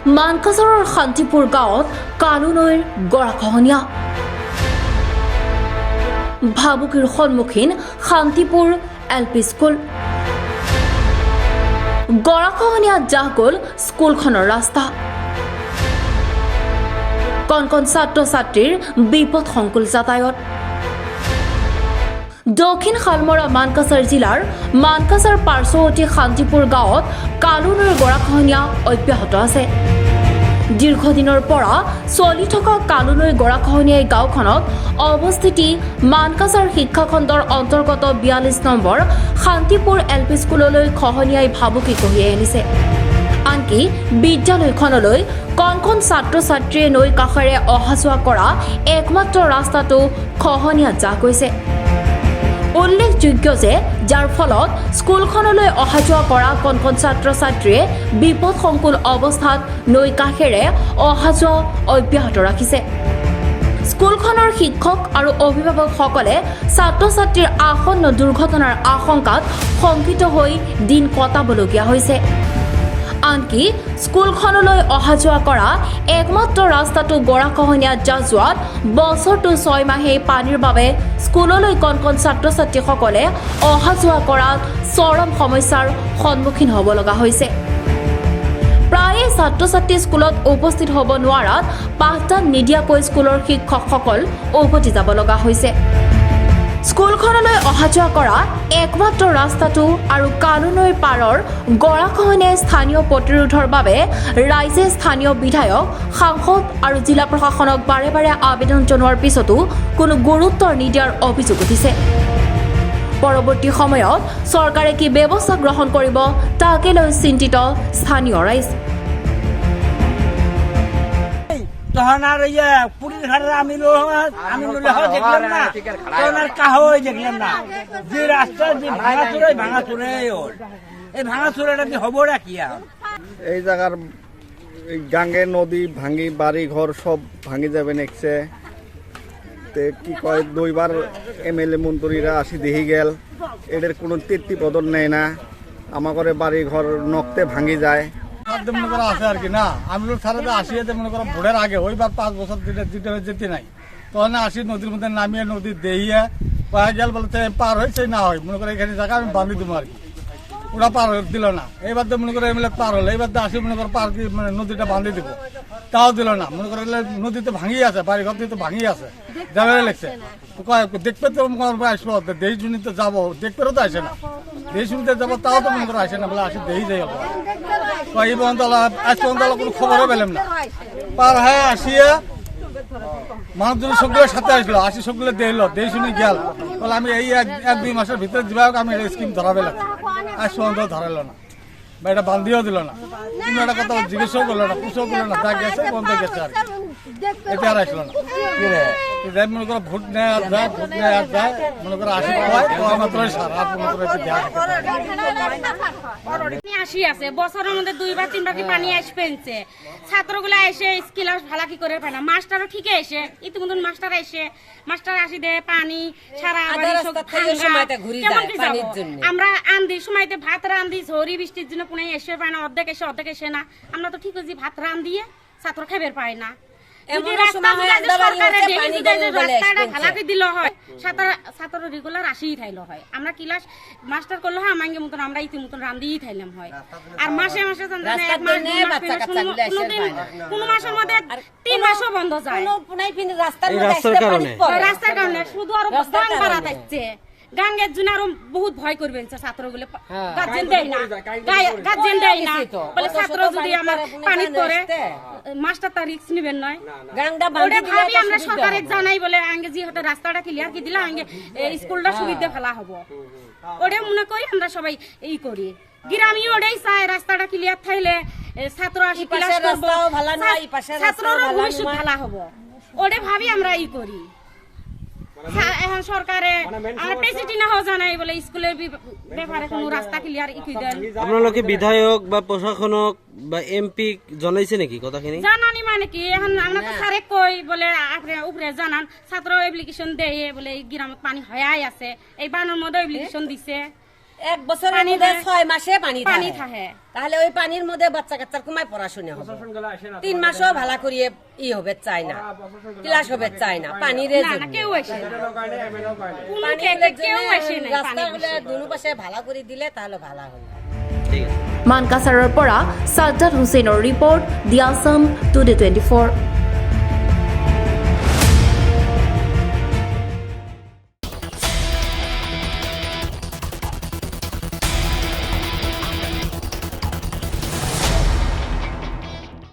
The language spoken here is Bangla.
মানকাছাৰৰ শান্তিপুৰ গাঁৱত কালু নৈৰ গৰাখহনীয়া। ভাবুকিৰ সন্মুখীন শান্তিপুৰ LP স্কুল। গৰাখহনীয়াত জাহ গ'ল স্কুলখনৰ ৰাস্তা। কণ কণ ছাত্ৰ ছাত্ৰীৰ বিপদসংকুল যাতায়াত। দক্ষিণ শালমৰা মানকাছাৰ জিলাৰ মানকাছাৰ পাৰ্শ্বৱৰ্তী শান্তিপুৰ গাঁৱত কালু নৈৰ গৰাখহনীয়া অব্যাহত আছে। দীৰ্ঘদিনৰ পৰা চলি থকা কালু নৈৰ গৰাখহনীয়াই গাঁওখনত অৱস্থিতি মানকাছাৰ শিক্ষাখণ্ডৰ অন্তৰ্গত 42 নম্বৰ শান্তিপুৰ LP স্কুললৈ খহনীয়াই ভাবুকি কঢ়িয়াই আনিছে। আনকি বিদ্যালয়খনলৈ কণ কণ ছাত্ৰ ছাত্ৰীয়ে নৈ কাষেৰে অহা যোৱা কৰা একমাত্ৰ ৰাস্তাটো খহনীয়াত জাহ গৈছে। উল্লেখযোগ্য যে যাৰ ফলত স্কুলখনলৈ অহা যোৱা কৰা কণ কণ ছাত্ৰ ছাত্ৰীয়ে বিপদসংকুল অৱস্থাত নৈ কাষেৰে অহা যোৱা অব্যাহত ৰাখিছে। স্কুলখনৰ শিক্ষক আৰু অভিভাৱকসকলে ছাত্ৰ ছাত্ৰীৰ আসন্ন দুৰ্ঘটনাৰ আশংকাত শংকিত হৈ দিন কটাবলগীয়া হৈছে। আনকি স্কুলখনলৈ অহা যোৱা কৰা একমাত্ৰ ৰাস্তাটো গৰাখহনীয়াত জাহ যোৱাত বছৰটো 6 মাহেই পানীৰ বাবে স্কুললৈ কণ কণ ছাত্ৰ ছাত্ৰীসকলে অহা যোৱা কৰাত চৰম সমস্যাৰ সন্মুখীন হ'ব লগা হৈছে। প্ৰায়ে ছাত্ৰ ছাত্ৰী স্কুলত উপস্থিত হ'ব নোৱাৰাত পাঠদান নিদিয়াকৈ স্কুলৰ শিক্ষকসকল উভতি যাব লগা হৈছে। স্কুলখনলৈ অহা যোৱা কৰা একমাত্ৰ ৰাস্তাটো আৰু কালু নৈৰ পাৰৰ গৰাখহনীয়াই স্থানীয় প্ৰতিৰোধৰ বাবে ৰাইজে স্থানীয় বিধায়ক, সাংসদ আৰু জিলা প্ৰশাসনক বাৰে বাৰে আবেদন জনোৱাৰ পিছতো কোনো গুৰুত্ব নিদিয়াৰ অভিযোগ উঠিছে। পৰৱৰ্তী সময়ত চৰকাৰে কি ব্যৱস্থা গ্ৰহণ কৰিব তাকে লৈ চিন্তিত স্থানীয় রাইজ। তখন আর পুরীর ঘাটের আমি দেখলাম না, তখন আর কাহই দেখলাম না। যে রাস্তা যে ভাঙাচুরাই হল, এই ভাঙাচুরাটা কি হবটা কি? এই জায়গার গাঙ্গে নদী ভাঙি বাড়ি ঘর সব ভাঙি যাবে নেকছে। তে কি কয় 2বার MLA মন্ত্রীরা আসি দেখি গেল, এদের কোনো তৃপ্তি পদন নেয় না। আমার বাড়ি ঘর নকতে ভাঙি যায়। মনে করা আছে আর কি না, আমি সারাটা আসিয়াতে মনে করা ভোটের আগে ওইবার 5 বছর দিতে যেতে নাই, তখন আসি নদীর মধ্যে নামিয়ে নদী দেহিয়ে পায়ে গেল বলতে পার হয়েছে না হয় মনে করে এখানে জায়গা আমি বাঁধি দেবো আর কি। ওরা পার দিল না। এইবার তো মনে করে MLA পার হলো, এইবার তো আসি মনে করো পার কি মানে নদীটা বাঁধি দিব, তাও দিল না। মনে করে নদীতে ভাঙিয়ে আছে, বাড়ি ঘর তো ভাঙিয়ে আছে, যাবে লেগছে। দেখবে তো আসবো, দেহি শুনিতে যাবো, দেখবেও তো আসে না। দেহি শুনিতে যাবো তাও তো মনে করে আসে না, বলে আসি দেহি যাই হলো। এই পর্যন্ত আজ পর্যন্ত কোনো খবরও পেলাম না। পার হয়ে আসিয়া মানুষজন সবগুলোর সাথে আসলো, আসি সবগুলো দেখলো, দেহি শুনে গেল, বলে আমি এই 1-2 মাসের ভিতরে দিবা আমি স্কিম ধরাবে লাগছে। আজ পর্যন্ত ধরালো না বা এটা বান্ধিও দিল না, কোনো একটা কথা জিজ্ঞেসও করলো না, পুষও করলো না, যা গেছে বন্ধ গেছে আর এতে আর আসলো না। মনে করো ভোট নেয় আর যায়, ভোট নেয় আর যায়, মনে করো আসি খাওয়ায় মাত্রই সার আর মনে করো আসি আছে বছরের মধ্যে 2বার 3বার কি পানি আসবে। ছাত্রগুলো এসে স্কিল ভালো কি করে পায় না, মাস্টারও ঠিকই এসে ইতিমধ্যে মাস্টার এসে মাস্টার আসি দে পানি সারা আমরা আন্দি সময়তে ভাত রান্ধি, ঝড়ি বৃষ্টির জন্য কোনো এসে পায় না, অর্ধেক এসে না। আমরা তো ঠিক আছে ভাত রান্ধিয়ে ছাত্র খাবার পায় না। দিল হয় ছাত্র রেগুলার আসিই থাইলো হয়, আমরা ক্লাস মাস্টার করলো হয় আমাকে মতন আমরা ইতিমতন রান্ধিই থাইলাম হয়। আর মাসে মাসে কোন মাসের মধ্যে 3 মাসও বন্ধ যায় রাস্তার কারণে। শুধু আরো দাম বাড়া থাকছে, গাঙ্গের জন্য আরো বহুত ভয় করবেন ছাত্রগুলো, গার্জেন দেয় না বলে ছাত্র যদি আমার পানি পরে মাস্টার তার রিস্ক নিবেন নয়। ভাবি আমরা সরকারে জানাই বলে আগে যে হয়তো রাস্তাটা ক্লিয়ার কি দিলে আগে স্কুলটা সুবিধা ফেলা হবো, ওটা মনে করি আমরা সবাই এই করি। গ্রামী ওটাই চায় রাস্তাটা ক্লিয়ার থাকলে ছাত্র আসি ক্লাস করবো, ছাত্ররও ভবিষ্যৎ ভালো হবো, ওটা ভাবি আমরা এই করি। এখন সরকারে প্রেসিডেন্ট হওয়া জানাই বলে স্কুলের ব্যাপারে কোনো রাস্তা ক্লিয়ার ইকি দেন। আপনারা বিধায়ক বা প্রশাসনক বা MP জানাইছে নাকি কথাখিনি? জানানি মানে কি এখন আমরা তো স্যারে কই বলে আপনি উপরে জানান, ছাত্র অ্যাপ্লিকেশন দেয় বলে এই গ্রামে পানি হয়াই আছে, এই বানের মধ্যে অ্যাপ্লিকেশন দিছে, এক বছরের পানি মধ্যে থাকে। 6 মাসে পানি পানি থাকে থাকে। তাহলে ওই পানির মধ্যে বাচ্চা কাচ্চার কুমায় পড়াশোনা হবে 3 মাসও ভালো করিয়ে হবে চাই না ক্লাস হবে চাই না পানির না না কেউ আসে না। কোনো কেউ আসে না পানি রাস্তাগুলো দুনো পাশে ভালো করে দিলে তাহলে ভালো হবে ঠিক আছে। মানকাছাৰৰ পৰা ছাজ্জাদ হুছেইনৰ ৰিপৰ্ট দি আছাম টুডে 24।